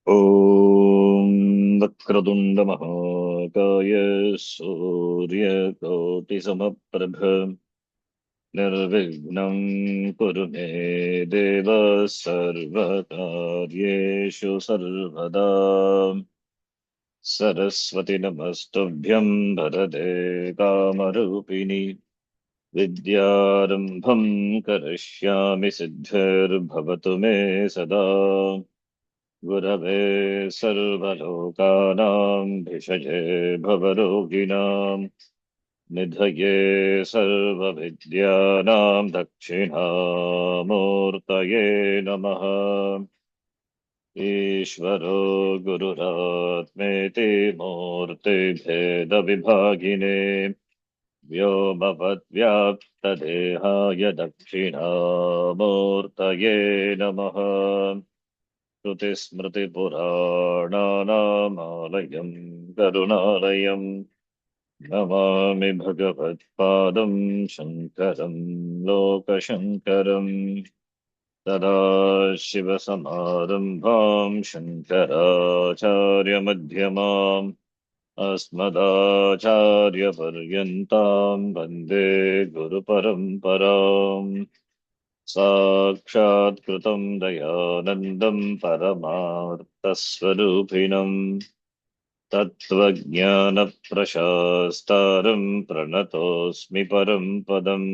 ॐ वक्रतुण्डमहाकाय सूर्यकोटिसमप्रभ निर्विघ्नं कुरु मे देव सर्वकार्येषु सर्वदा सरस्वति नमस्तुभ्यं वरदे कामरूपिणि विद्यारम्भं करिष्यामि सिद्धिर्भवतु मे सदा गुरवे सर्वलोकानां भिषजे भवरोगिणां निधये सर्वविद्यानां दक्षिणामूर्तये नमः। ईश्वरो गुरुरात्मेति मूर्तिभेदविभागिने व्योमवद्व्याप्तदेहाय दक्षिणामूर्तये नमः। श्रुतिस्मृतिपुराणानामालयं करुणालयं नमामि भगवत्पादं शङ्करं लोकशङ्करम् सदाशिवसमारम्भां शङ्कराचार्यमध्यमाम् अस्मदाचार्यपर्यन्तां वन्दे गुरुपरम्पराम् साक्षात्कृतं दयानन्दं परमार्थस्वरूपिणम् तत्त्वज्ञानप्रशास्तारं प्रणतोऽस्मि परं पदम्।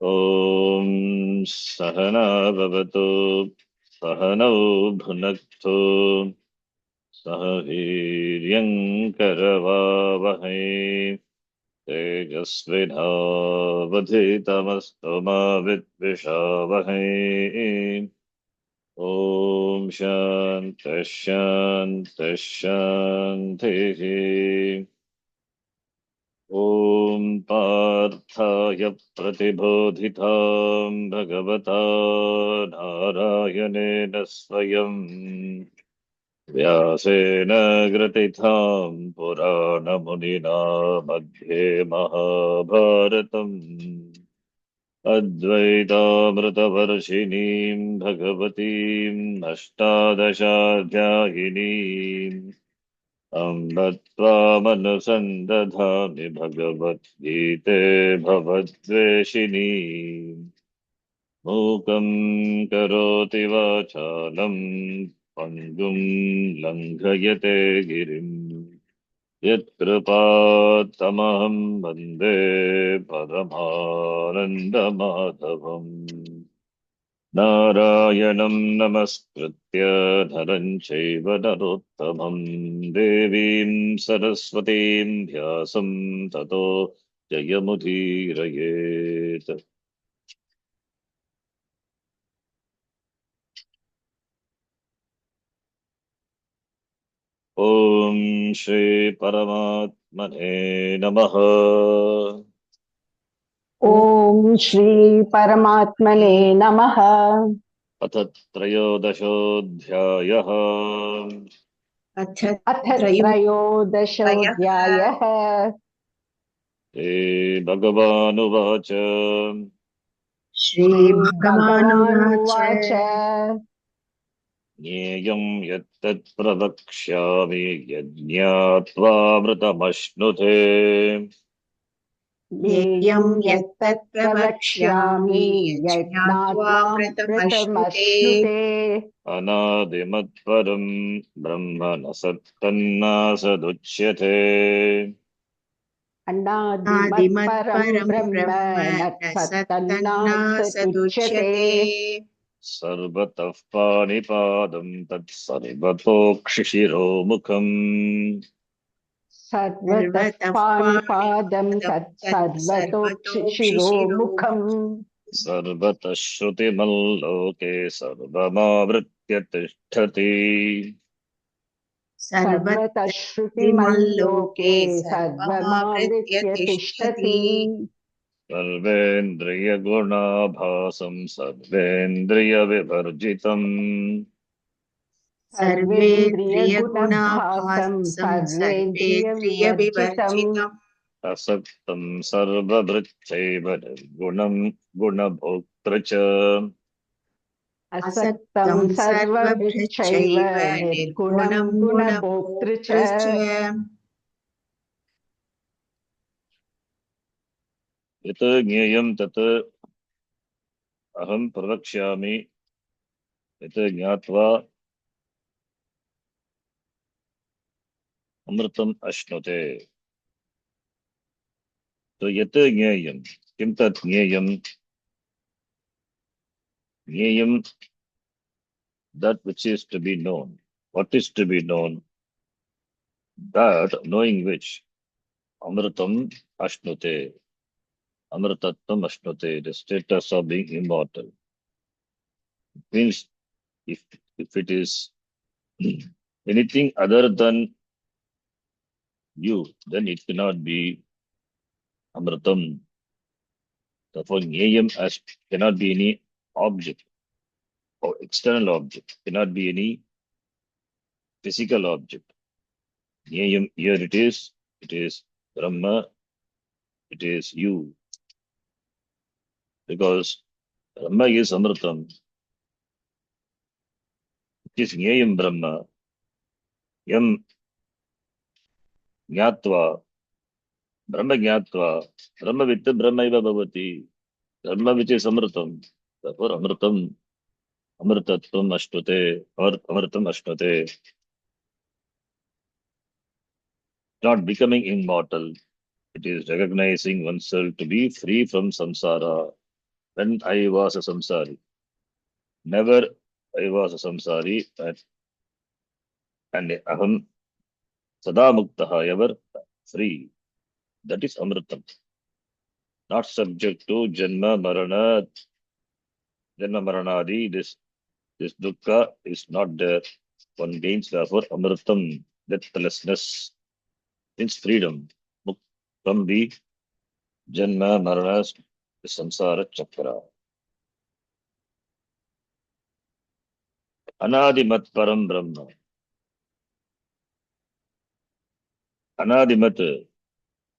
ॐ सहना भवतु सहनौ भुनक्तु सह वीर्यङ्करवावहै तेजस्विनावधीतमस्तु मा विद्विषावहै। ॐ शान्तिः शान्तिः शान्तिः। ॐ पार्थाय प्रतिबोधितां भगवता नारायणेन स्वयं व्यासेन ग्रथितां पुराणमुनिना मध्ये महाभारतम् अद्वैतामृतवर्षिणीं भगवतीम् अष्टादशाध्यायिनीम् अम्ब त्वामनुसन्दधामि भगवद्गीते भवद्वेषिणी मूकं करोति वाचालं पङ्गुं लङ्घयते गिरिं यत्कृपात्तमहं वन्दे परमानन्दमाधवम्। नारायणं नमस्कृत्य नरं चैव नरोत्तमं देवीं सरस्वतीं व्यासं ततो जयमुदीरयेत्। ॐ श्री परमात्मने नमः। ॐ श्री परमात्मने नमः। अथ त्रयोदशोऽध्यायः। अथ त्रयोदशोऽध्यायः। श्रीभगवानुवाच श्रीभगवानुवाच ज्ञेयं यत्तत् प्रवक्ष्यामि यज्ञात्वामृतमश्नुते। ज्ञेयं यत्तत् प्रवक्ष्यामि यज्ञात्वामृतमश्नुते। अनादिमत्परं ब्रह्म न सत्तन्नासदुच्यते। अनादिमत्परं ब्रह्म न सत्तन्नासदुच्यते। सर्वतः पाणिपादं तत्सर्वतोक्षिशिरोमुखम्। सर्वतः पाणिपादं तत्सर्वतोक्षिशिरोमुखम्। सर्वतः श्रुतिमल्लोके सर्वमावृत्य तिष्ठति। सर्वतः श्रुतिमल्लोके सर्वमावृत्य तिष्ठति। सर्वेन्द्रियगुणाभासं सर्वेन्द्रियविवर्जितम्। सर्वेन्द्रियगुणभासं सर्वेन्द्रियविवर्जितम्। असक्तं सर्वभृच्चैव निर्गुणं गुणभोक्तृ च। असक्तं सर्वभृच्चैव निर्गुणं गुणभोक्तृ च यत् ज्ञेयं तत् अहं प्रवक्ष्यामि यत् ज्ञात्वा अमृतम् अश्नुते। तो यत् ज्ञेयं किं तत् ज्ञेयं? ज्ञेयं that which is to be known. What is to be known? That knowing which amritam ashnute, amritatvam ashnute, the status of being immortal. It means if it is anything other than you, then it cannot be amritam. Therefore, gneyam as cannot be any object or external object, cannot be any physical object. Gneyam, here it is Brahma, it is you. Because Brahma is amritam, it is gneyam Brahma, yam jnatva, Brahma jnatva, Brahma vitta Brahmaiva bhavati, Brahma which is amritam, therefore amritam, amritatvam ashnute, or amritam ashnute, not becoming immortal. It is recognizing oneself to be free from samsara. When I was a samsari, never I was a samsari, and aham sada muktaha, ever free. That is amritam, not subject to janma maranadi. This dukkha is not there. One gains therefore amritam, deathlessness, means freedom from the janma marana, the samsara chakra. Anadimat param brahma. Anadimat,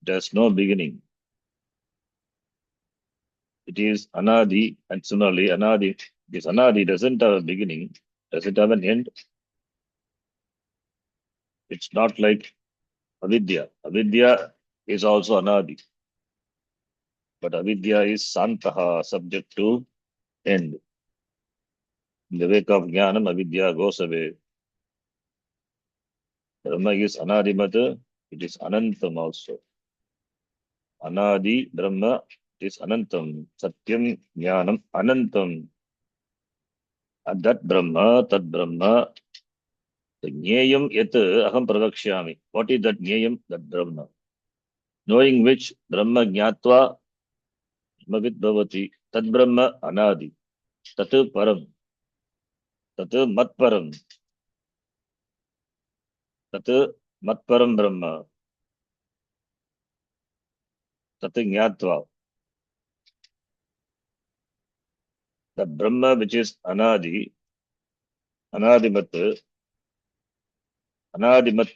there's no beginning. It is anadi, and similarly anadi. This anadi doesn't have a beginning. Does it have an end? It's not like avidya. Avidya is also anadi, but avidya is santaha, subject to end. In the wake of jnanam, avidya goes away. Brahma is anadimat, it is anantam also. Anadi Brahma, it is anantam. Satyam jnanam anantam. And that Brahma, the jneyam yat aham pradakshyami. What is that jneyam? That Brahma. Knowing which Brahma jnatva brahmavid bhavati. Tad Brahma anadi. Tat param. Tat mat param. Tat mat param Brahma. Tat jnatva. The Brahma which is anadi, anadimat, anadimat,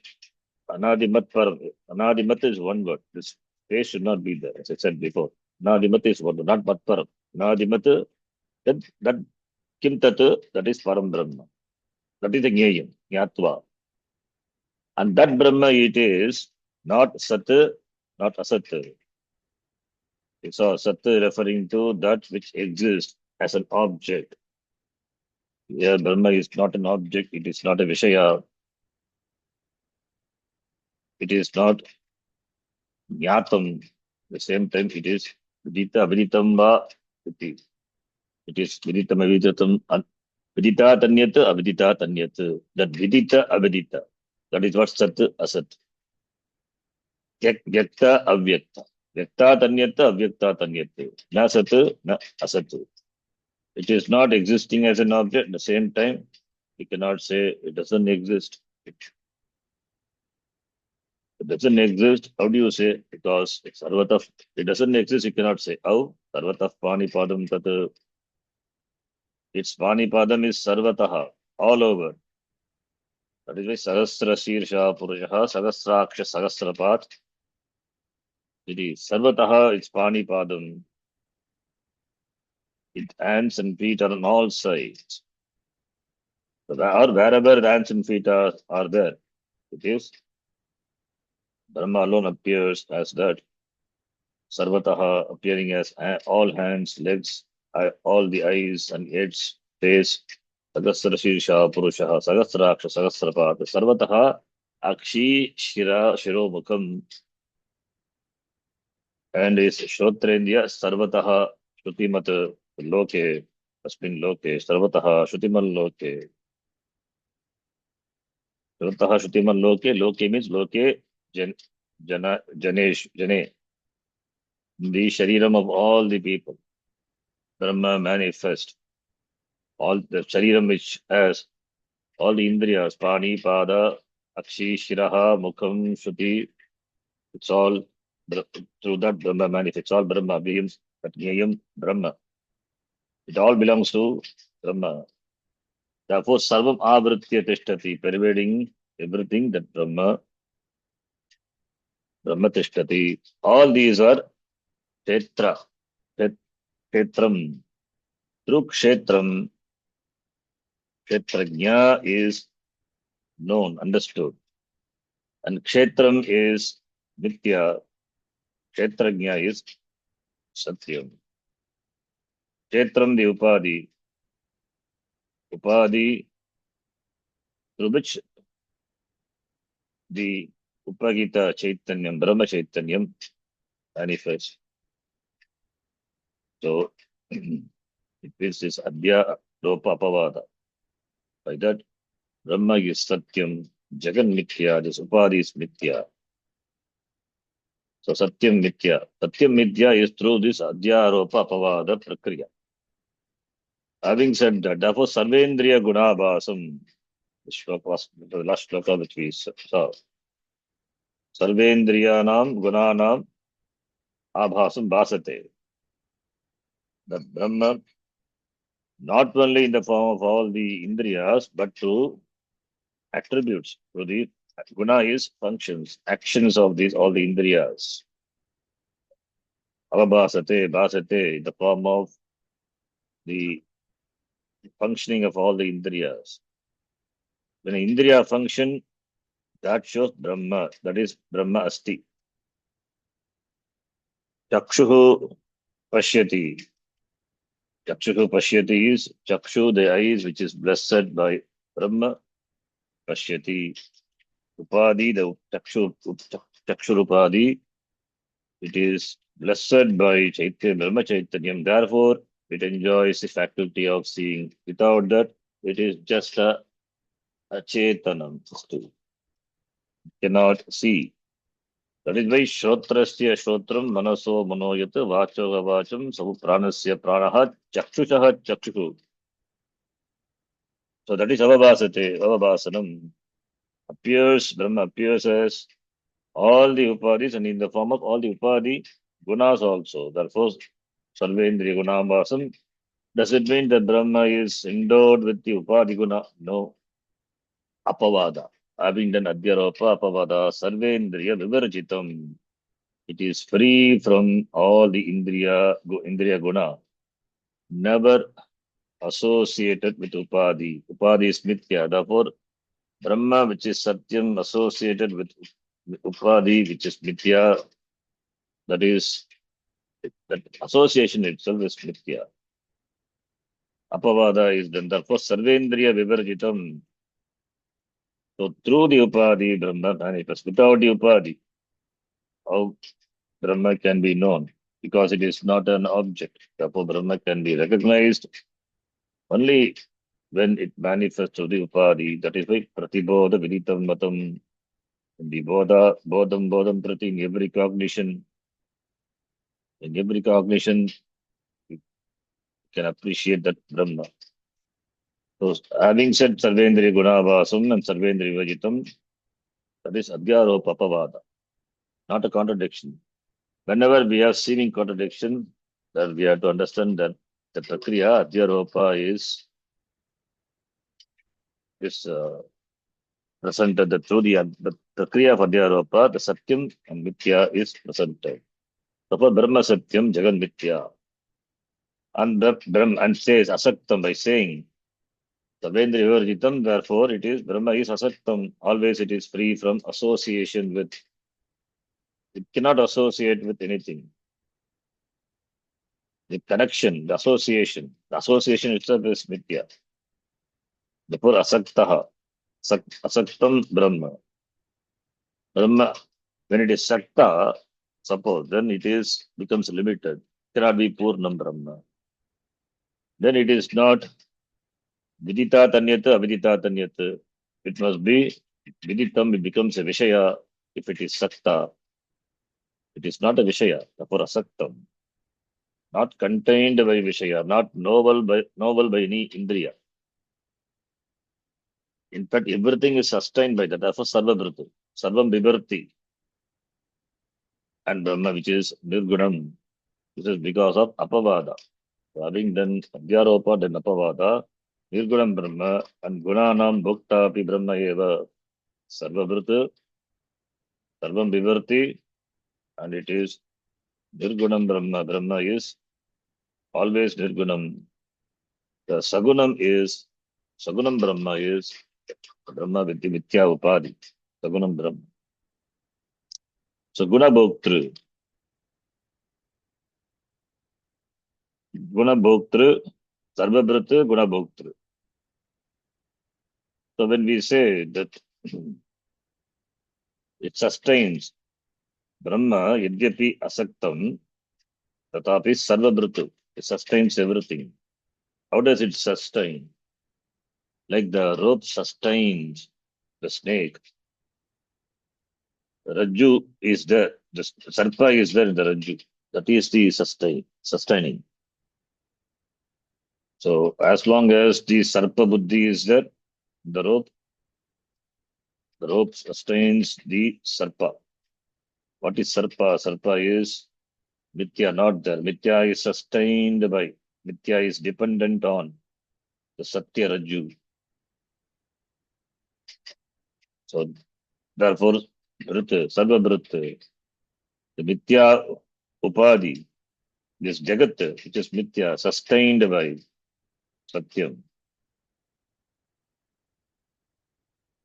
anadimat param. Anadimat is one word. This space should not be there, as I said before. Anadimat is one word, not mat param. Anadimat, that kim tat, that is param Brahma. That is the jneyam, jnatva. And that Brahma it is not sat, not asat. So sat referring to that which exists as an object. Here Brahma is not an object, it is not a Vishaya, it is not Jnatam. At the same time, it is Vidita Aviditam Va Iti. It is Viditam Aviditam Vidita Tanyat Avidita Tanyat. That Vidita Avidita. That is what Sat Asat. Vyakta Avyakta. Vyakta Tanyata Avyakta Tanyat. Na Sat na Asat. It is not existing as an object. At the same time, we cannot say it doesn't exist. It doesn't exist. How do you say? Because it's sarvatah. It doesn't exist. You cannot say how. Sarvatah pani padam tat. Its pani padam is sarvatah, all over. That is why sahasra shirsha purushaha sahasraksha sahasrapat. It is sarvatah. Its pani padam. Its hands and feet are on all sides. So or wherever the hands and feet are there, it is Brahma alone appears as that. Sarvataha appearing as all hands, legs, all the eyes and heads, face, Sagasra Shirsha Purushaha, Sagasraksha, Sagasrapat, Sarvataha Akshi Shira Shiromukam, and is Shrotrendya Sarvataha Shutimat Loke, Asmin Loke, Sarvataha Shutimal Loke. Sarvataha Shutimal Loke, Loke means Loke Janesh, Jane, the Shariram of all the people. Brahma manifest. All the Shariram which has all the Indriyas, Pani, Pada, Akshi, Shiraha, Mukham, Shruti, it's all through that Brahma manifests. All Brahma, Vihim, Katniyam, Brahma. It all belongs to Brahma. Therefore, Sarvam Avritya Tishtati, pervading everything that Brahma Tishtati. All these are Kshetra, Kshetram. Through Kshetram, Kshetrajna is known, understood. And Kshetram is Nitya, Kshetrajna is Satyam. Kshetram the Upadhi through which the Upagita Chaitanyam, Brahma Chaitanyam manifests. So it means this Adya Ropa Apavada. By that, Brahma is Satyam, Jagan Mithya, this Upadhi is Mithya. So Satyam Mithya. Satyam Mithya is through this Adya Ropa Apavada Prakriya. Having said that, therefore, Sarvendriya Gunabhasam, the shloka was the last shloka which we saw. Sarvendriyanam Gunanam Abhasam Bhasate. The Brahma, not only in the form of all the Indriyas, but through attributes. So the Guna is functions, actions of these all the Indriyas. Avabhasate, Bhasate, in the form of the functioning of all the Indriyas. When an Indriya function, that shows Brahma, that is Brahma Asti. Chakshuhu Pashyati. Chakshuhu Pashyati is Chakshu, the eyes, which is blessed by Brahma. Pashyati. Upadhi, the Chakshu Upadhi, it is blessed by Chaitanya, Brahma Chaitanyam. Therefore, it enjoys the faculty of seeing. Without that, it is just a Chetanam. It cannot see. That is why Shrotrasya Shrotram Manaso Manoyat Vacho Vacham Savu Pranasya Pranaha Chakshushaha Chakshu. So that is Avabhasanam. Brahma appears as all the Upadhis and in the form of all the Upadhi Gunas also. Therefore, Sarvendriya Gunabhasam. Does it mean that Brahma is endowed with the Upadhi Guna? No. Apavada. Having done Adhyaropa Apavada, Sarvendriya Vivarjitam. It is free from all the Indriya Guna. Never associated with Upadhi. Upadhi is Mithya. Therefore, Brahma, which is Satyam, associated with Upadhi, which is Mithya, that is, that association itself is Mithya. Apavada is then, therefore, Sarvendriya Vivarjitam. So, through the Upadhi, Brahma manifests. Without the Upadhi, how Brahma can be known? Because it is not an object. Therefore, Brahma can be recognized only when it manifests through the Upadhi. That is why Pratibodha Viditam Matam. In the Bodham Prati, in every cognition, you can appreciate that Brahma. So, having said Sarvendriya Gunabhasam and Sarvendriya Vajitam, that is Adhyaropa Apavada, not a contradiction. Whenever we have seeming contradiction, then we have to understand that the Prakriya, Adhyaropa is presented through the Prakriya of Adhyaropa, the Satyam and Mithya is presented. Therefore, Brahma Satyam, Jagan Mithya. And and says asaktam by saying Savendra Vivarjitam, therefore it is Brahma is asaktam. Always it is free from association with, it cannot associate with anything. The connection, the association. The association itself is mithya. Therefore asaktaha. Asaktam Brahma. Brahma, when it is sakta, suppose, then it is becomes limited. Cannot be purnam Brahma. Then it is not vidita tanyat, avidita tanyat. It must be viditam, it becomes a vishaya if it is sakta. It is not a vishaya, therefore asaktam. Not contained by vishaya, not novel by any indriya. In fact, everything is sustained by that. Therefore, sarva bhratu, sarvam vibharti, and Brahma, which is nirgunam. This is because of apavada. So having done adhyaropa, then apavada, nirgunam Brahma, and gunanam bhukta api Brahma eva, sarva bhratu, sarvam vibharti, and it is nirgunam Brahma. Brahma is always nirgunam. The Sagunam Brahma is Brahma with the Mithya Upadi. Sagunam Brahma. So Guna Bhoktru. Guna Bhoktru, Sarvabhrata Guna Bhoktru. So when we say that it sustains Brahma, Yadyapi Asaktam, Tatapi Sarvabhratu. It sustains everything. How does it sustain? Like the rope sustains the snake. The Rajju is there. The Sarpa is there in the Rajju. That is the sustaining. So as long as the Sarpa Buddhi is there, the rope sustains the Sarpa. What is Sarpa? Sarpa is Mithya, not there. Mithya is sustained by, Mithya is dependent on the Satya Rajju. So therefore, Sarva Bhrut, the Mithya Upadi, this Jagat, which is Mithya, sustained by Satyam.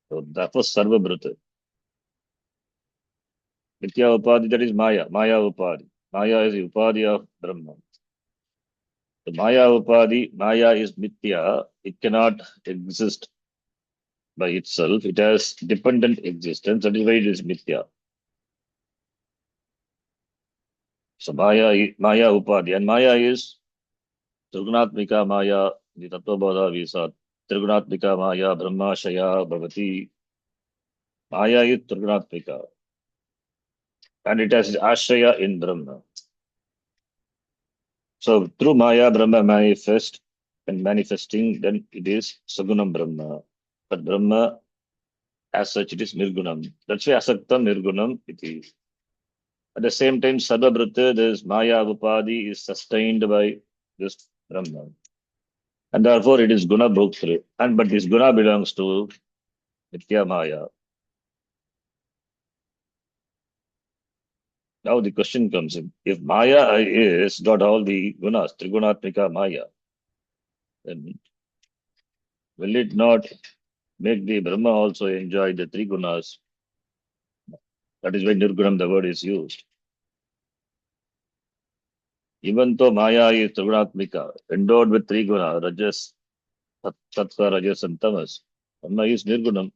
So therefore, Sarva Bhrut. Mithya Upadi, that is Maya Upadi. Maya is the Upadi of Brahma. The Maya Upadi, Maya is Mithya, it cannot exist by itself, it has dependent existence, that is why it is Mithya. So Maya Upadi, and Maya is Trigunatmika Maya, the Tattvabodha we saw, Trigunatmika Maya, Brahmashaya, Bhavati. Maya is Trigunatmika, and it has Ashraya in Brahma. So through Maya, Brahma manifest and manifesting, then it is Sagunam Brahma. But Brahma, as such, it is Nirgunam. That's why Asaktam Nirgunam it is. At the same time, Sarvabhrata, this Maya Upadi is sustained by this Brahma. And therefore it is Guna Bhoktri. But this Guna belongs to Nitya Maya. Now the question comes in. If Maya is got all the gunas, Trigunatmika Maya, then will it not make the Brahma also enjoy the three gunas? That is why Nirgunam the word is used. Even though Maya is Trigunatmika, endowed with three guna, Rajas, Sattva, Rajas, and Tamas, Brahma is Nirgunam.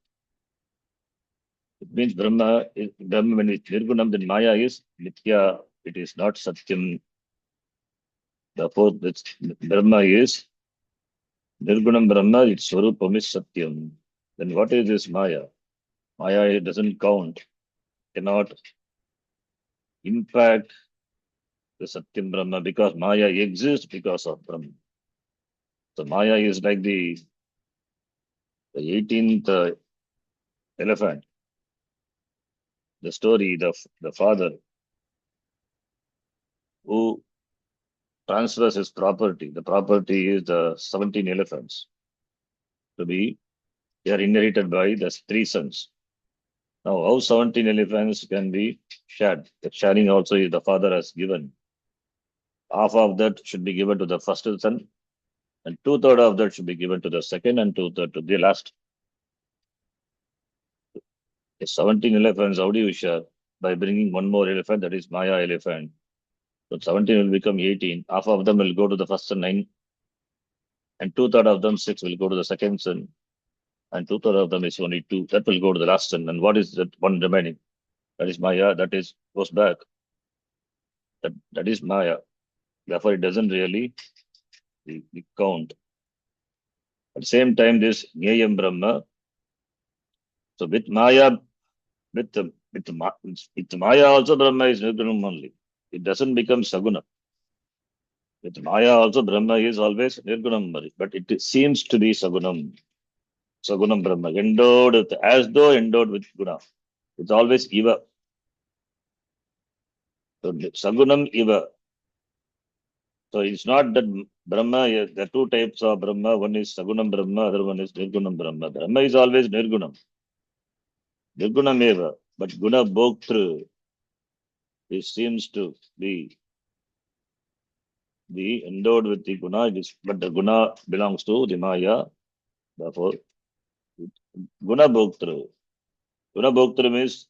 It means Brahma when it's Nirgunam, then Maya is Nitya, it is not Satyam. Therefore, Brahma is Nirgunam Brahma, its Swarupam is Satyam. Then what is this Maya? Maya doesn't count, cannot impact the Satyam Brahma because Maya exists because of Brahma. So Maya is like the 18th elephant. The story, the father who transfers his property. The property is the 17 elephants. They are inherited by the three sons. Now, how 17 elephants can be shared? The sharing also is the father has given. half of that should be given to the first son, and 2/3 of that should be given to the second, and 2/3 to the last. The 17 elephants, how do you share? By bringing one more elephant, that is Maya elephant. So 17 will become 18. Half of them will go to the first son, 9, and 2/3 of them, 6, will go to the second son, and 2/3 of them is only 2. That will go to the last son. And what is that one remaining? That is Maya. That is goes back. That is Maya. Therefore, it doesn't really count. At the same time, this Nyayam Brahma. So with Maya, with Maya also Brahma is Nirgunam only. It doesn't become Saguna. With Maya also Brahma is always Nirgunam only, but it seems to be Sagunam. Sagunam Brahma, endowed with, as though endowed with Guna. It's always Iva. So Sagunam Iva. So it's not that Brahma, there are two types of Brahma. One is Sagunam Brahma, other one is Nirgunam Brahma. Brahma is always Nirgunam. Nirgunam Eva. But Guna Bhoktru, it seems to be endowed with the Guna, but the Guna belongs to the Maya. Therefore, Guna Bhoktru. Guna Bhoktru means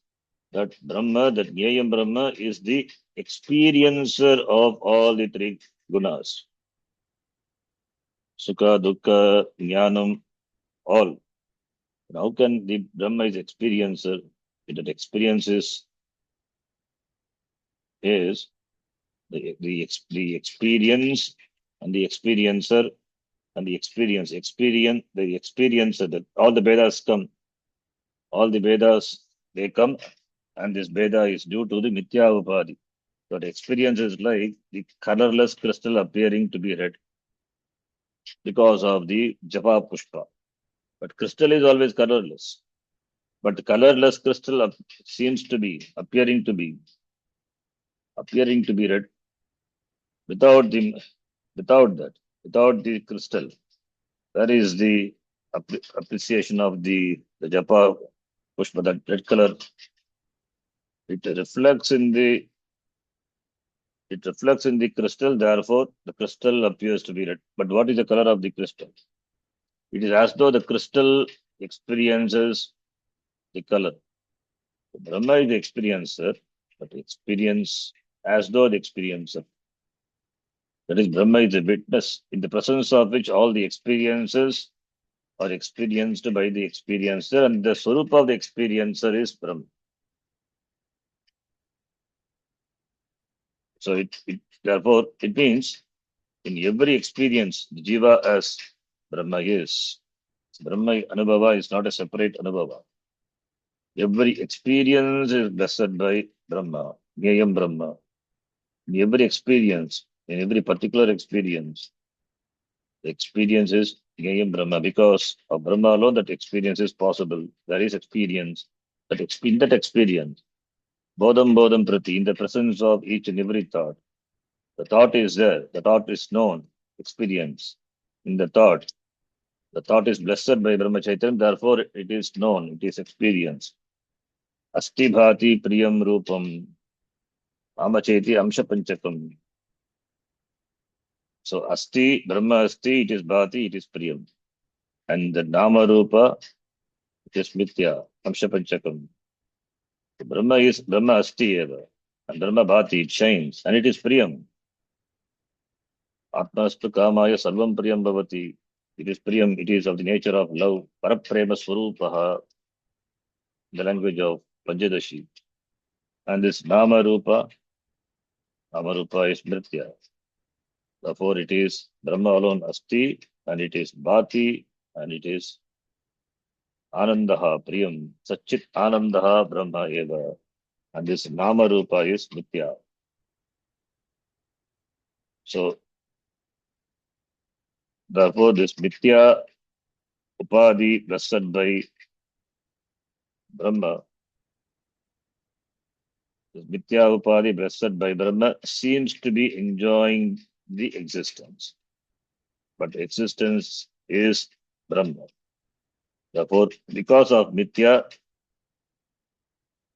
that Brahma, that Nyayam Brahma is the experiencer of all the three gunas. Sukha, Dukkha, Jnanam, all. And how can the Brahma is experiencer? That experiences is the experience and the experiencer and the experience. The experiencer, that all the Vedas come. All the Vedas, they come, and this Veda is due to the Mithya Upadhi. So the experience is like the colorless crystal appearing to be red because of the Japa Pushpa. But crystal is always colorless. But the colorless crystal seems to be appearing to be red without the crystal. That is the appreciation of the Japa Pushpa, that red color. It reflects in the crystal, therefore the crystal appears to be red. But what is the color of the crystal? It is as though the crystal experiences the color. Brahma is the experiencer, but experience as though the experiencer. That is, Brahma is a witness in the presence of which all the experiences are experienced by the experiencer, and the Swarupa of the experiencer is Brahma. So therefore, it means in every experience, the Jiva as Brahma is. Brahma Anubhava is not a separate Anubhava. Every experience is blessed by Brahma, Nyayam Brahma. In every experience, in every particular experience, the experience is Nyayam Brahma. Because of Brahma alone, that experience is possible. There is experience. In that experience, Bodham Prati, in the presence of each and every thought, the thought is there, the thought is known, experience. In the thought is blessed by Brahma Chaitanya, therefore it is known, it is experienced. Asti bhati priyam rupam amacheti amsha panchakam. So asti, Brahma asti, it is bhati, it is priyam. And the nama rupa, it is mithya, amsha panchakam. Brahma is Brahma asti eva. And Brahma bhati, it shines, and it is priyam. Atmastu kamaya sarvam priyam bhavati. It is priyam, it is of the nature of love. Paraprema swarupaha, the language of Panchadashi. And this Nama Rupa is Mritya. Therefore, it is Brahma alone Asti, and it is Bhati, and it is Anandaha, Priyam, Satchit Anandaha Brahma Eva. And this Nama Rupa is Mithya. So, therefore, this Mithya Upadhi blessed by Brahma, this Mithya Upadhi blessed by Brahma seems to be enjoying the existence. But existence is Brahma. Therefore, because of Mithya,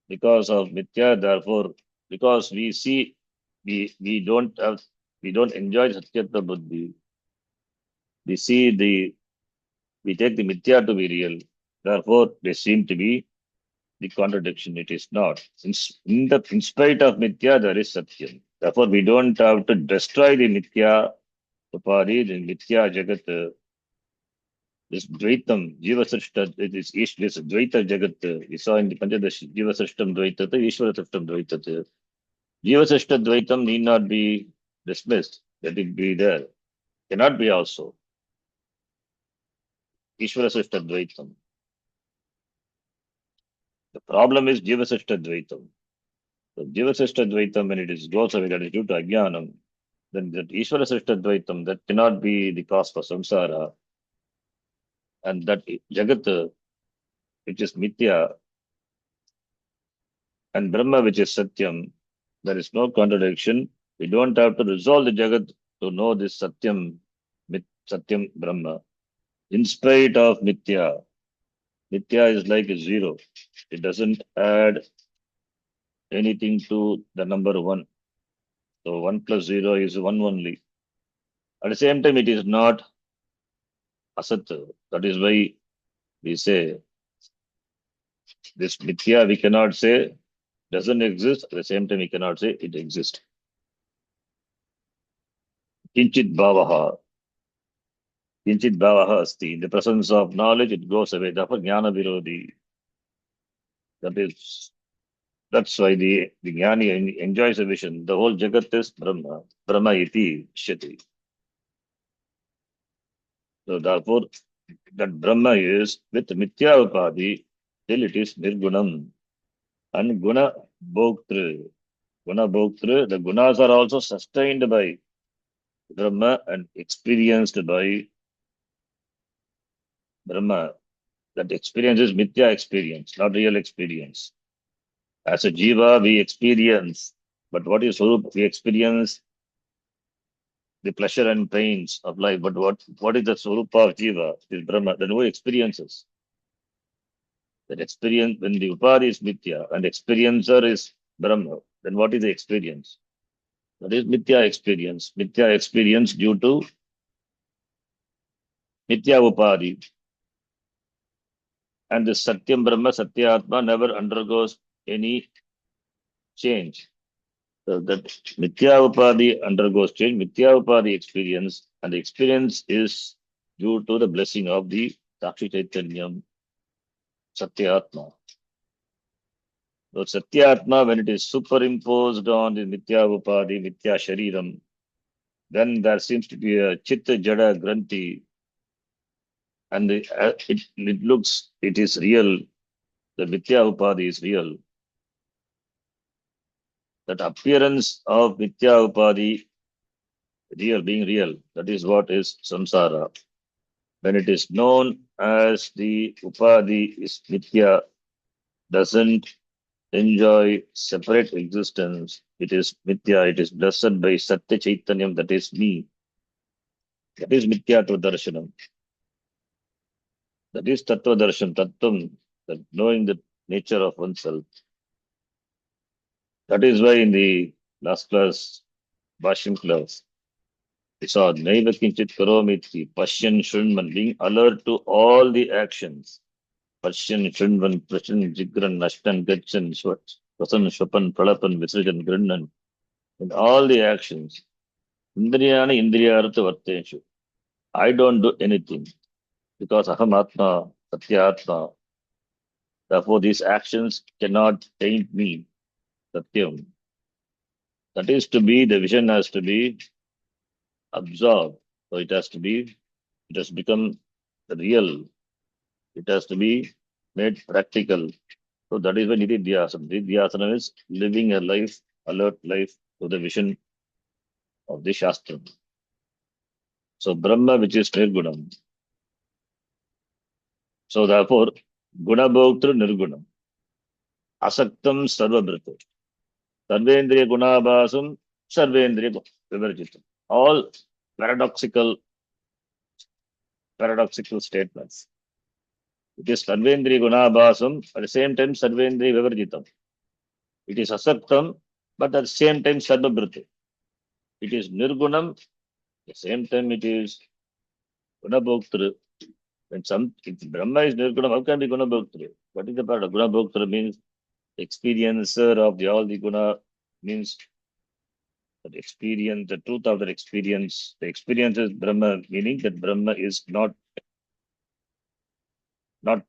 therefore, because we see, we don't have We don't enjoy Satyatva Buddhi. We take the Mithya to be real. Therefore, they seem to be the contradiction. It is not. In spite of Mithya, there is Satyam. Therefore, we don't have to destroy the Mithya Upadi, the Mithya Jagat, this Dvaitam, Jiva Srishta, this Dvaita Jagat, we saw in the Panchadashi, Jiva Srishtam Dvaitata, Ishvara Srishtam Dvaitata. Jiva Srishta Dvaitam need not be dismissed. Let it be there. Cannot be also. Ishvara Srishta Dvaitam. The problem is Jiva Srishta Dvaitam. So Jiva Srishta Dvaitam, when it is goes away, that is due to Ajnanam, then that Ishvara Srishta Dvaitam, that cannot be the cause for samsara. And that Jagat, which is Mithya, and Brahma, which is Satyam, there is no contradiction. We don't have to resolve the Jagat to know this Satyam, Satyam Brahma. In spite of Mithya, Mithya is like a zero. It doesn't add anything to the number one. So 1 plus 0 is 1 only. At the same time, it is not Asat. That is why we say this Mithya, we cannot say doesn't exist. At the same time, we cannot say it exists. Kinchit Bhavaha. Kinchit Bhavaha asti. In the presence of knowledge, it goes away. Therefore, Jnana Virodhi. That's why the Jnani enjoys a vision. The whole Jagat is Brahma. Brahma iti Shati. So therefore, that Brahma is with Mithya Upadhi, till it is Nirgunam. And Guna Bhoktru. Guna Bhoktru, the gunas are also sustained by Brahma and experienced by Brahma. That experience is Mithya experience, not real experience. As a Jiva, we experience, but what is Swarup? We experience the pleasure and pains of life. But what is the Swarupa of Jiva? It is Brahma. Then who experiences? That experience, when the Upadhi is Mithya and experiencer is Brahma, then what is the experience? That is Mithya experience. Mithya experience due to Mithya Upadhi. And the Satyam Brahma, Satya Atma never undergoes any change. So that Mithya Upadhi undergoes change, Mithya Upadhi experience, and the experience is due to the blessing of the Sakshi Chaitanyam, Satya Atma. So Satya Atma, when it is superimposed on the Mithya Upadhi, Mithya Shariram, then there seems to be a Chitta Jada Granthi, and it looks, it is real, the Mithya Upadhi is real. That appearance of Mithya Upadhi, real, being real, that is what is samsara. When it is known as the Upadhi is Mithya, doesn't enjoy separate existence, it is Mithya, it is blessed by Satya Chaitanyam, that is me. That is Mithya to Darshanam. That is Tattva Darshan, Tattvam, that knowing the nature of oneself. That is why in the last class, Bhashim class, we saw Naiva Kinchit Karomiti, Pashyan Shunman, being alert to all the actions. Pashyan Shunman, Prashan Jigran, Nashtan, Gachan, Swasan, Shapan, Pralapan, Visrajan, Grinnan, in all the actions. Indriyana Indriyartha Varteshu. I don't do anything because Aham Atma, Satya Atma. Therefore, these actions cannot taint me, Satyam. That is to be, the vision has to be absorbed. So it has become real. It has to be made practical. So that is why Nididhyasana. Nididhyasana is living a life, alert life to the vision of the Shastra. So Brahma, which is Nirgunam. So therefore, Guna Bhoktru Nirgunam. Asaktam Sarvabhrata. Sarvendriya Gunabhasam, Sarvendriya Vivarjitam. All paradoxical statements. It is Sarvendriya Gunabhasam, at the same time Sarvendriya Vivarjitam. It is Asaktam, but at the same time Sarvabhrata. it is Nirgunam, at the same time it is Gunabhoktru. If Brahma is Nirgunam, how can be Gunabhoktru? What is the part of Gunabhoktru means experiencer of all the guna, means that experience, the truth of that experience. The experience is Brahma, meaning that Brahma is not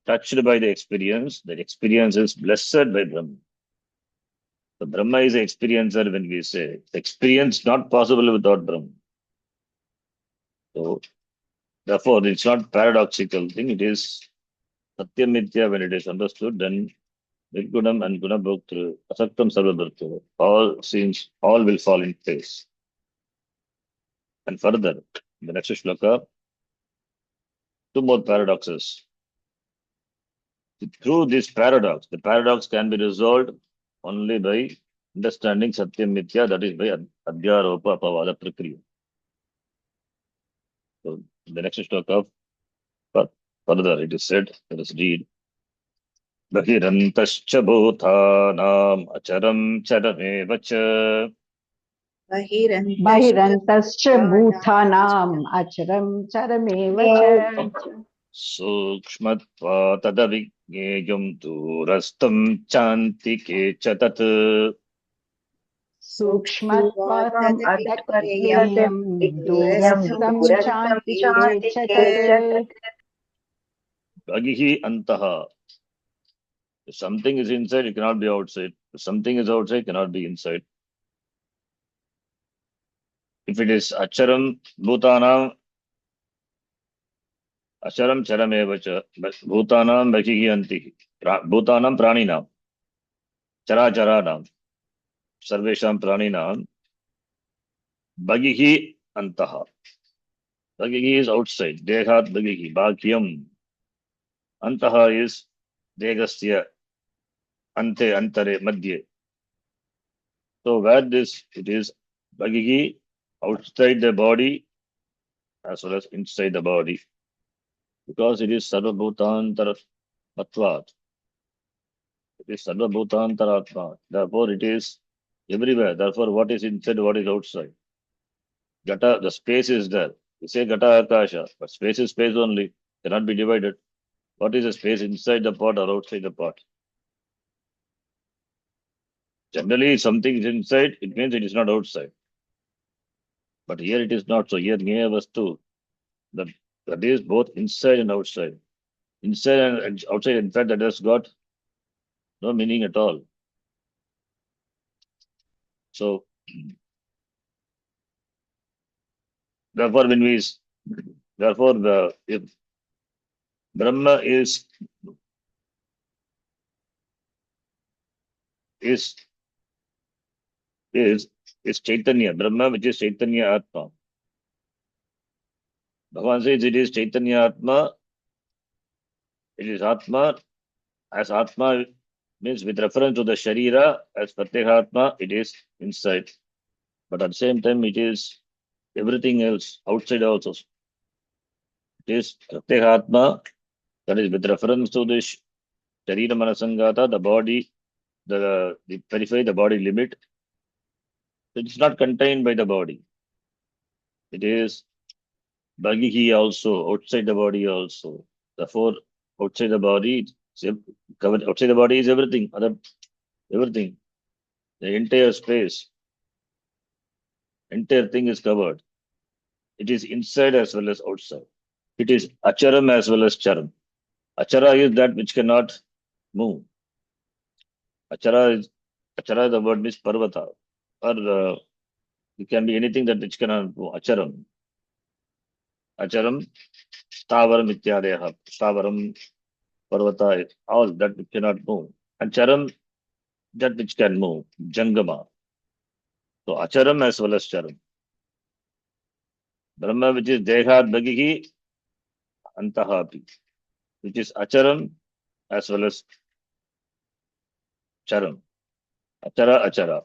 touched by the experience. The experience is blessed by Brahma. The Brahma is an experiencer when we say experience not possible without Brahma. So therefore it's not paradoxical thing, it is Satyam Mithya when it is understood, then Nirgunam and Gunabhoktru, Asaktam Sarvabhartu, all will fall in place. And further, the next shloka, two more paradoxes. Through this paradox, the paradox can be resolved only by understanding Satyam Mithya, that is by Adhyaropa Apavada Prakriya. So the next shloka, further it is said, let us read. Bahirantascha bhutanam acharam charamev cha. बहिरन्तश्च भूतानाम् अचरं चरमेव च Sukshmatva tadavijneyam durastam chantike cha tat. सूक्ष्मत्वात् अतत्त्वज्ञेयं दूरस्थं चान्तिके च तत् Bagihi antaha. If something is inside, it cannot be outside. If something is outside, it cannot be inside. If it is acharam bhutanam, acharam charameva cha, bhutanam bagihi antihi. Bhutanam praninam, characharanam, sarvesham praninam, bagihi antaha. Bagihi is outside. Dehat bagihi. Bhagyam. Antaha is degasya. Ante, antare, madhye. So where it is bagihi, outside the body as well as inside the body. Because it is sarvabhutantara atvat. It is sarvabhutantara atvat. Therefore it is everywhere. Therefore what is inside, what is outside. Gata, the space is there. We say Gata Akasha, but space is space only, cannot be divided. What is the space inside the pot or outside the pot? Generally, if something is inside, it means it is not outside. But here it is not. So here Gneya Vastu, that is both inside and outside. Inside and outside, in fact, that has got no meaning at all. So therefore, if Brahma is Chaitanya, Brahma, which is Chaitanya Atma. Bhagavan says it is Chaitanya Atma, it is Atma, as Atma means with reference to the Sharira, as Pratyeka Atma, it is inside. But at the same time, it is everything else, outside also. It is Pratyeka Atma, that is with reference to the Sharira Manasangata, the body, the periphery, the body limit. It is not contained by the body. It is Bagihi also, outside the body also. Therefore, outside the body, outside the body is everything, everything. The entire space, entire thing is covered. It is inside as well as outside. It is acharam as well as charam. Achara is that which cannot move. Achara, the word means parvata. Or it can be anything that which cannot move. Acharam. Acharam, stavaram ityadeha. Stavaram, parvata, all that which cannot move. And charam, that which can move. Jangama. So acharam as well as charam. Brahma, which is dehat bagihi, antahapi, which is acharam as well as charam. Achara,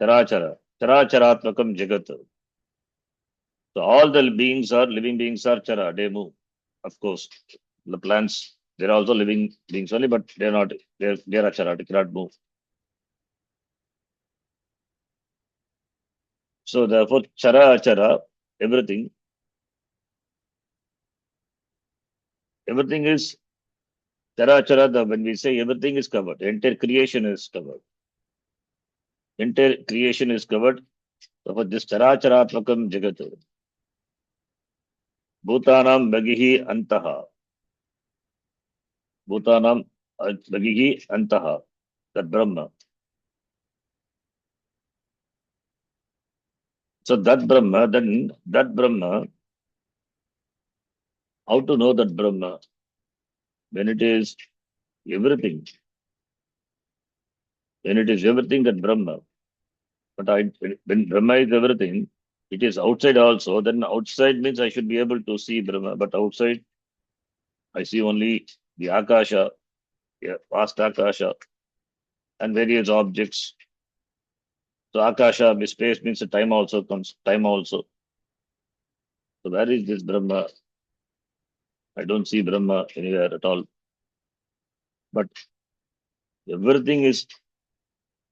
charachara, characharatmakam jagat. So all the living beings are chara, they move. Of course, the plants, they're also living beings only, but they're not, they're achara, they cannot move. So therefore, chara achara, everything is chara achara. When we say everything is covered, entire creation is covered. Entire creation is covered. Therefore, this chara acharatmakam jagat. Bhutanam bagihi antaha. Bhutanam bagihi antaha. That Brahma. So that Brahma, then that Brahma, how to know that Brahma? When it is everything. When it is everything, that Brahma. But when Brahma is everything, it is outside also. Then outside means I should be able to see Brahma. But outside, I see only the Akasha, yeah, vast Akasha, and various objects. So Akasha, space means the time also comes, time also. So where is this Brahma? I don't see Brahma anywhere at all. But everything is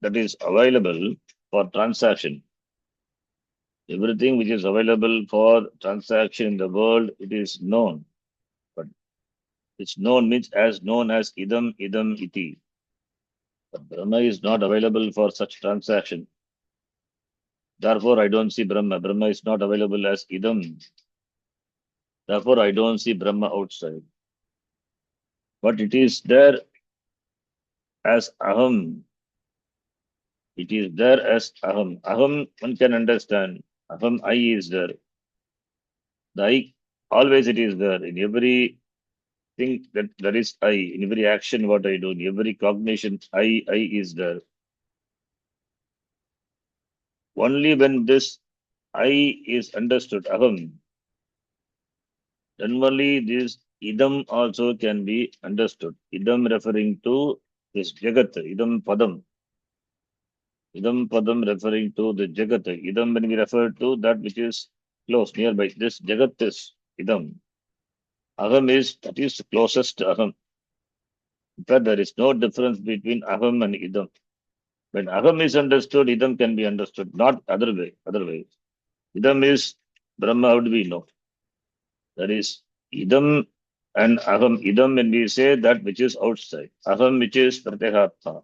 that is available for transaction. Everything which is available for transaction in the world, it is known. But it's known means as known as idam iti. But Brahma is not available for such transaction. Therefore, I don't see Brahma. Brahma is not available as idam. Therefore, I don't see Brahma outside. But it is there as aham. It is there as aham. Aham, one can understand. Aham, I is there. The I, always it is there. In every thing that there is I, in every action what I do, in every cognition, I is there. Only when this I is understood, aham, then only this idam also can be understood. Idam referring to this jagat, idam padam. Idam padam referring to the jagat. Idam when we refer to that which is close, nearby. This jagat is idam. Aham is that is closest to aham. In fact, there is no difference between aham and idam. When aham is understood, idam can be understood, not other way. Otherwise, idam is Brahma. How do we know? That is idam and aham. Idam when we say that which is outside. Aham which is pratyahatma.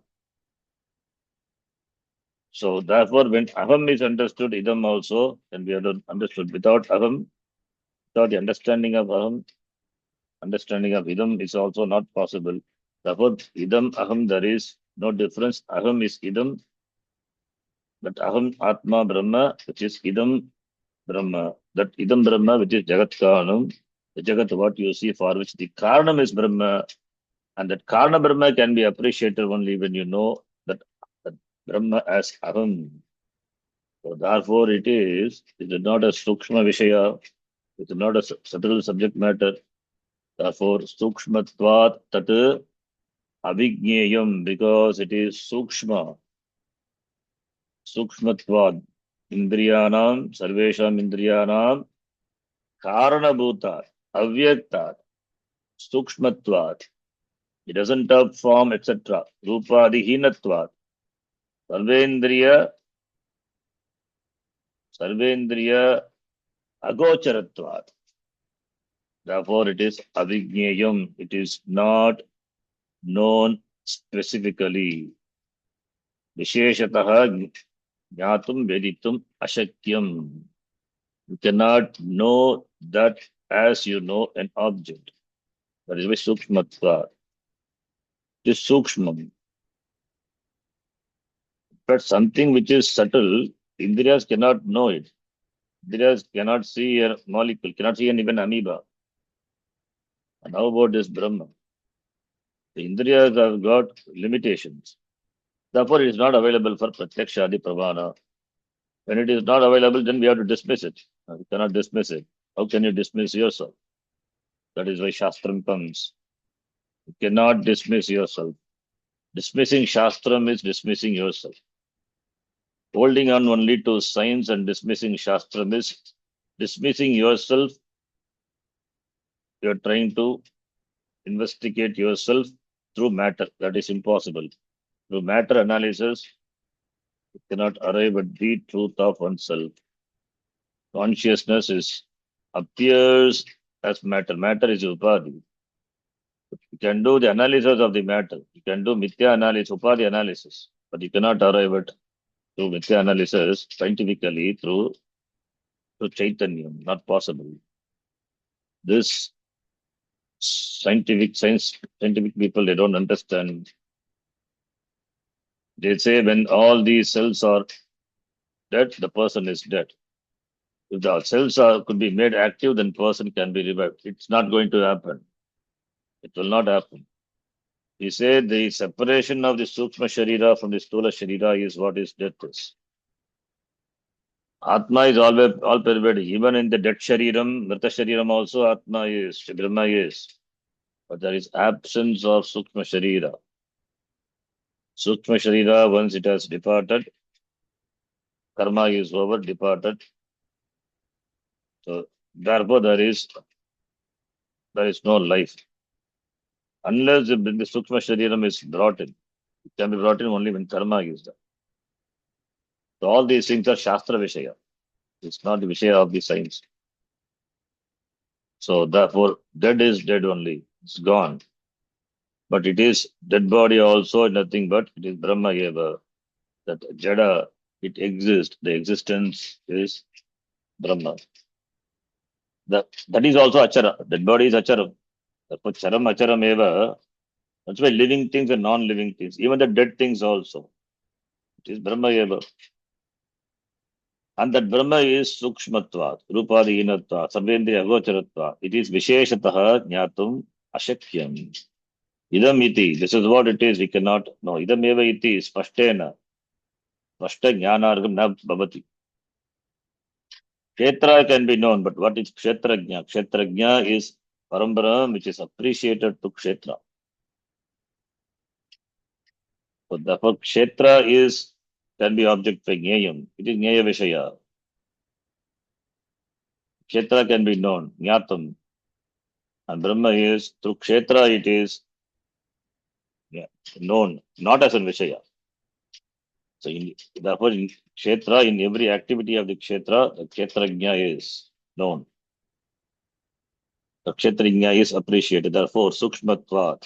So therefore, when aham is understood, idam also can be understood. Without aham, without the understanding of aham, understanding of idam is also not possible. Therefore, idam aham there is no difference. Aham is idam, but aham atma brahma, which is idam Brahma. That idam Brahma, which is Jagat Karanam, the Jagat what you see for which the Karanam is Brahma, and that Karana Brahma can be appreciated only when you know that Brahma as Aham. So therefore it is not a Sukshma Vishaya, it is not a subtle subject matter. Therefore Sukshmatvat Tat Abhigneyam, because it is Sukshma, Sukshmatvad, Indriyanam, Sarvesham Indriyanam, Karanabhutat, Avyaktat, Sukshmatvat. It doesn't have form, etc. Rupadihinatvat. Sarvendriya, Sarvendriya Agocharatvat. Therefore, it is Avigneyam. It is not known specifically. Visheshataha Jnatum Veditum Ashakyam. You cannot know that as you know an object. That is why Sukshmatvat. It is Sukshmam. But something which is subtle, Indriyas cannot know it. Indriyas cannot see a molecule, cannot see even amoeba. And how about this Brahma? The Indriyas have got limitations. Therefore, it is not available for Pratyaksha Adi Pramana. When it is not available, then we have to dismiss it. You cannot dismiss it. How can you dismiss yourself? That is why Shastram comes. You cannot dismiss yourself. Dismissing Shastram is dismissing yourself. Holding on only to science and dismissing Shastram is dismissing yourself. You are trying to investigate yourself through matter. That is impossible. Through matter analysis, You cannot arrive at the truth of oneself. Consciousness appears as matter. Matter is upadhi. You can do the analysis of the matter. You can do mithya analysis, upadhi analysis, but you cannot arrive at through mithya analysis scientifically through Chaitanyam. Not possible. This scientific people, they don't understand. They say when all these cells are dead, the person is dead. If the cells could be made active, then person can be revived. It's not going to happen. It will not happen. He said the separation of the Sukshma Sharira from the Stula Sharira is what is death is. Atma is always all pervading. Even in the dead Shariram, Mrita Shariram also Atma is, Brahma is. But there is absence of Sukshma Sharira. Sukshma Sharira, once it has departed, karma is over, departed. So therefore there is no life. Unless the Sukshma Shariram is brought in. It can be brought in only when karma is there. So all these things are Shastra Vishaya. It's not the Vishaya of the science. So therefore, dead is dead only. It's gone. But it is dead body also nothing but it is Brahma Eva. That Jada, it exists. The existence is Brahma. That is also Achara. Dead body is Achara. Therefore, Charam Acharam Eva. That's why living things and non-living things, even the dead things also. It is Brahma Eva. And that Brahma is Sukshmatva, Rupadhinatva, Sarvendriya Agocharatva. It is Visheshataha Jnatum Ashakyam. Idam iti, this is what it is, we cannot know. Idam eva iti, spashtena. Spashta jnanargam na bhavati. Kshetra can be known, but what is Kshetrajna? Kshetrajna is Parambara which is appreciated to Kshetra. So therefore, Kshetra can be object for Jnayam. It is Jnaya Vishaya. Kshetra can be known, Jnatam. And Brahma is, through Kshetra it is known, not as a Vishaya. So therefore, in Kshetra, in every activity of the Kshetra, the Kshetrajna is known. The Kshetrajna is appreciated. Therefore, Sukshmatvat.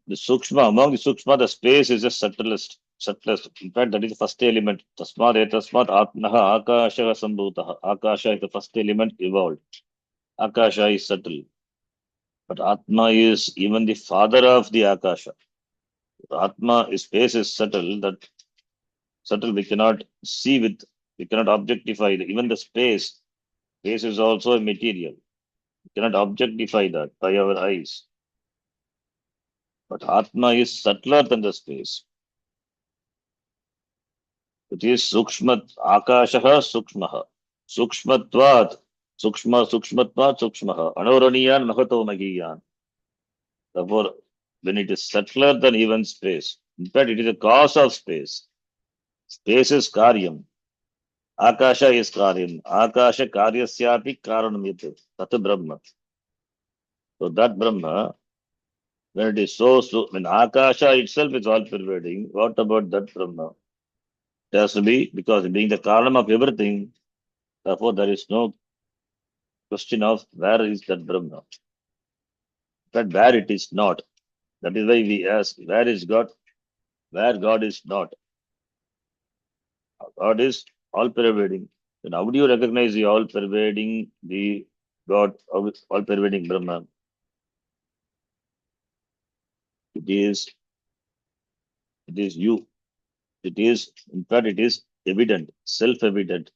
The Sukshma, among the Sukshma, the space is the subtlest. In fact, that is the first element. Tasmad etasmat atmaha akasha sambhutaha. Akasha is the first element evolved. Akasha is subtle. But Atma is even the father of the Akasha. Atma, space is subtle, that subtle we cannot see with, we cannot objectify even the space. Space is also a material. We cannot objectify that by our eyes. But Atma is subtler than the space. It is Sukshmat, Akashaha Sukshmaha. Sukshmatvat, Sukshmatvat Sukshmaha. Anoraniyan Mahato Magiyan. Therefore, when it is subtler than even space, in fact, it is a cause of space. Space is Karyam. Akasha is Karyam. Akasha Karyasyapi Karanamyate. Tat Brahma. So that Brahma, when it is when Akasha itself is all pervading, what about that Brahma? It has to be, because being the Karanam of everything, therefore there is no question of where is that Brahma. In fact, where it is not. That is why we ask, where is God? Where God is not. God is all pervading. Then how do you recognize the all pervading, the God, all pervading Brahma? It is you. It is, in fact, it is evident, self-evident.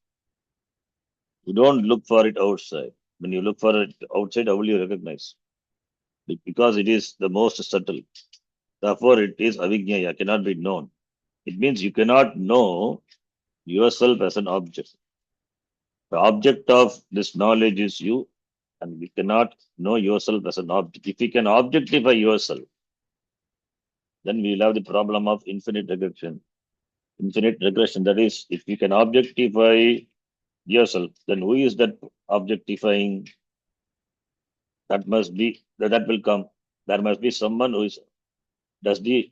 You don't look for it outside. When you look for it outside, how will you recognize? Because it is the most subtle. Therefore, it is avijnaya, cannot be known. It means you cannot know yourself as an object. The object of this knowledge is you, and you cannot know yourself as an object. If you can objectify yourself, then we will have the problem of infinite regression. Infinite regression, that is, if you can objectify yourself, then who is that objectifying? That will come. There must be someone who does the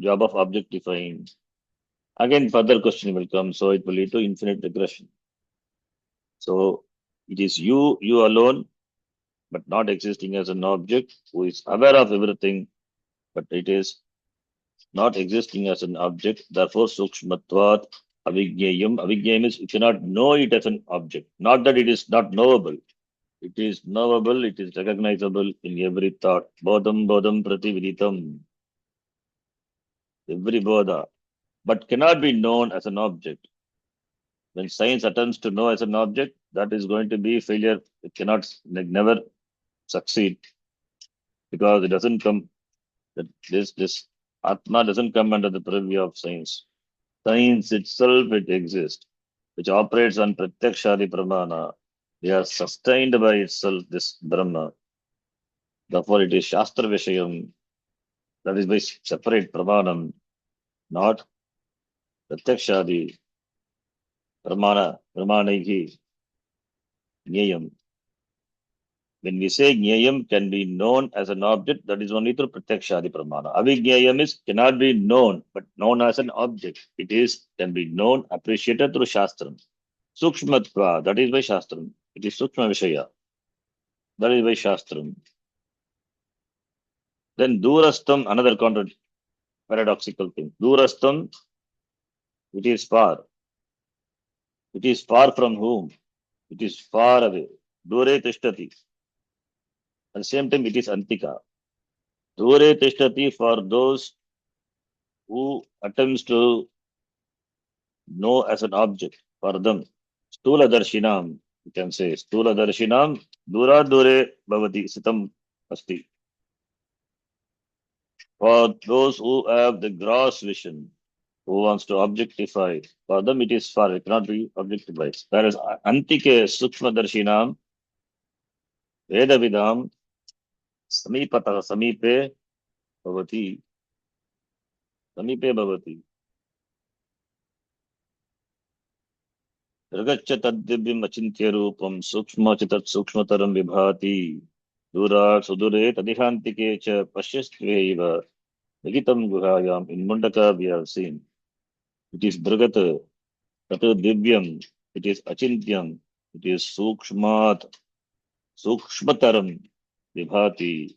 job of objectifying. Again, further question will come, so it will lead to infinite regression. So it is you alone, but not existing as an object, who is aware of everything, but it is not existing as an object. Therefore, sukshmatvat avigyayam. Avigyayam is you cannot know it as an object. Not that it is not knowable. It is knowable, it is recognizable in every thought. Bodham bodham pratividitam. Every bodha. But cannot be known as an object. When science attempts to know as an object, that is going to be failure. It cannot never succeed because it doesn't come that this Atma doesn't come under the purview of science. Science itself it exists, which operates on pratyakshadi pramana. They are sustained by itself, this Brahma. Therefore, it is Shastra Vishayam, that is by separate pramanam, not pratyakshadi pramanihi jnayam. When we say jnayam can be known as an object, that is only through pratyakshadi pramana. Avijnayam is cannot be known, but known as an object. It is can be known, appreciated through Shastram. Sukshmatva, that is by Shastram. It is Sukshma Vishaya. That is by Shastram. Then Durastam, another paradoxical thing. Durastam, it is far. It is far from whom? It is far away. Dure tishtati. At the same time, it is Antika. Dure tishtati for those who attempts to know as an object. For them. Stula darshinam, you can say. Stula darshinam, dura dure bhavati sitam asti. For those who have the gross vision, who wants to objectify, for them it is far, it cannot be objectified. Whereas Antike Sukshmadarshinam, Vedavidam, Samipata Samipe Bhavati, Samipe Bhavati. Ragaccha Taddivyam Achintya Rupam, Sukshma Chitat Sukshmataram Vibhati, Dura Sudure Tadihantike Cha Pashyastveva, Vigitam Guhayam, in Mundaka we have seen. It is Bragata. Tatu Divyam, it is Achintyam, it is Sukshmat, Sukshmataram, Vibhati,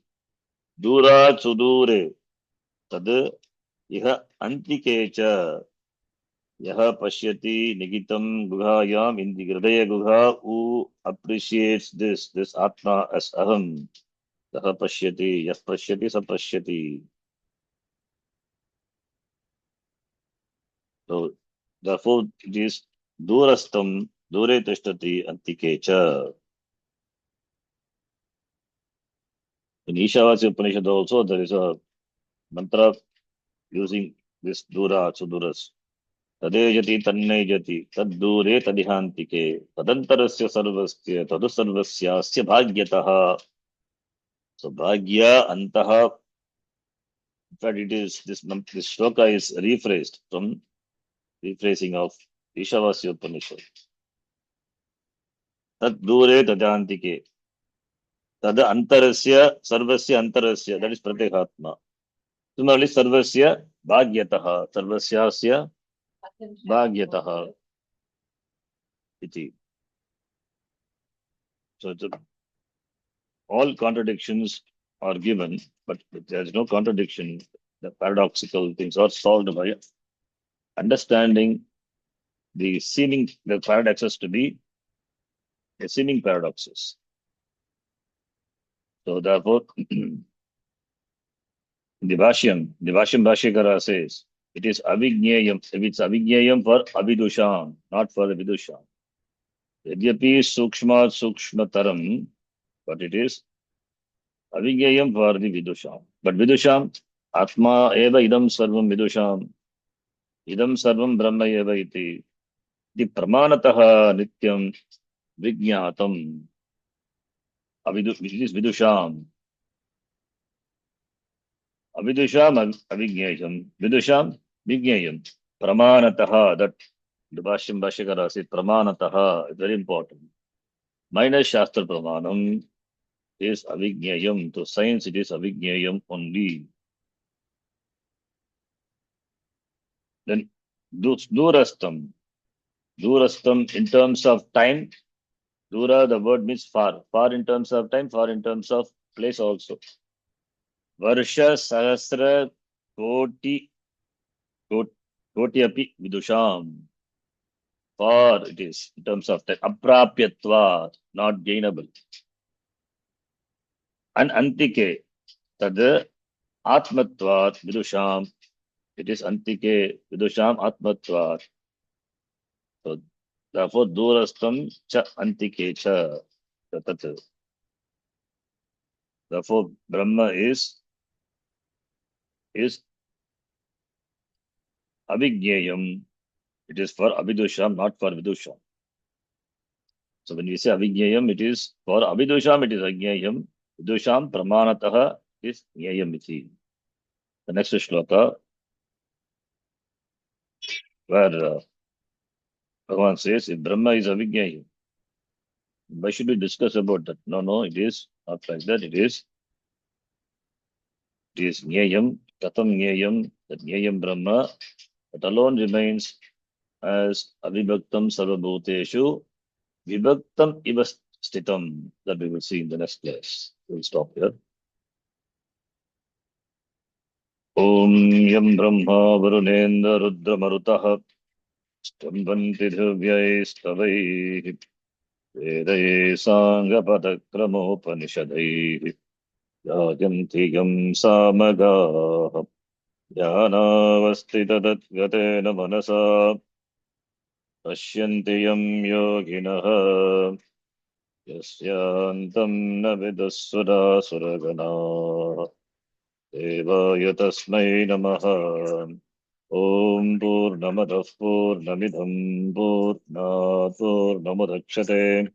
Durat Sudure, Tad Iha Antikecha, Yaha Pashyati, Nigitam Guhayam, in the Gradaya Guha, who appreciates this Atma as Aham, Yaha Pashyati, Yas Pashyati, Sapashyati. So, therefore, it is Durastam, Dure Tishtati, Antikecha. In Ishavasya Upanishad also, there is a mantra using this Dura, Suduras. Tadejati, Tannejati, Taddure, Tadihantike, Tadantarasya Sarvasya, Tadu Sarvasyasya Bhagyataha. So Bhagya Antaha, in fact, it is this shloka is rephrased from rephrasing of Ishavasya Upanishad. Taddure, Tadihantike, Tad Antarasya, Sarvasya Antarasya, that is Pratyekatma. Similarly, Sarvasya Bhagyataha, Sarvasyasya Bhagyataha iti. So all contradictions are given, but there is no contradiction. The paradoxical things are solved by understanding the paradoxes to be the seeming paradoxes. So therefore, the Bhashyam Bhashyakara says, it is avijnayam. If it's avijnayam for avidusham, not for the vidusham. Yadyapi sukshmataram, but it is avijnayam for the vidusham. But vidusham, atma eva idam sarvam vidusham, idam sarvam brahma eva iti. The pramanataha nityam vijnatam. It is vidusham. Avidusham avijnayam. Vidusham vijnayam. Pramanataha, that the Bhashyam Bhashyakara says pramanataha is very important. Minus Shastra Pramanam is avijnayam. To science it is avijnayam only. Then durastam. Durastam in terms of time. Dura, the word means far. Far in terms of time, far in terms of place also. Varsha Sahasra Koti Koti api Vidusham. Far it is in terms of time. Aprapyatva, not gainable. And Antike, Tad Atmatvat Vidusham. It is Antike Vidusham Atmatvat. So therefore Durastam Cha Antike Cha. Tat. Therefore Brahma is Avigyayam. It is for Avidusham, not for Vidusham. So when we say Avigyayam, it is for Avidusham, it is Agyayam. Vidusham Pramanataha is Gyayam iti. The next shloka, where Bhagavan says, if Brahma is Avigyayam, why should we discuss about that? No, it is not like that. It is Gyayam, Katham Gyayam, that Gyayam Brahma, that alone remains as Avibhaktam Sarvabhuteshu, Vibhaktam Iva Stitam, that we will see in the next class. We'll stop here. Om Yam Brahma Varunendra Rudra Marutaha Stambhanti Dhivyai Vedaye Sangapadakramopanishadai Yajanti Yam Samagaha Jnanavastita Tatgatena Manasa Pashyanti Yam Yoginaha Yasyantam Navidasura Suragana Devaya Tasmai Namaha Om Purnamadah Purnamidham Purnat Purnamudachyate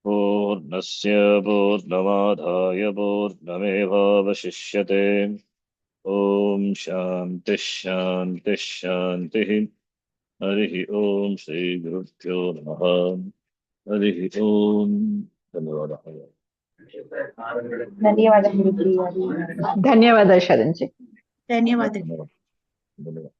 Purnasya Purnamadhaya Purnamevavashishyate Om Shanti Shanti Shanti Harihi Om Shri Gurubhyo Namaha Harihi Om Dhanavadaha. ಧನ್ಯವಾದ ಶರಣ್ಜಿ. ಧನ್ಯವಾದ. Dhanavadaha.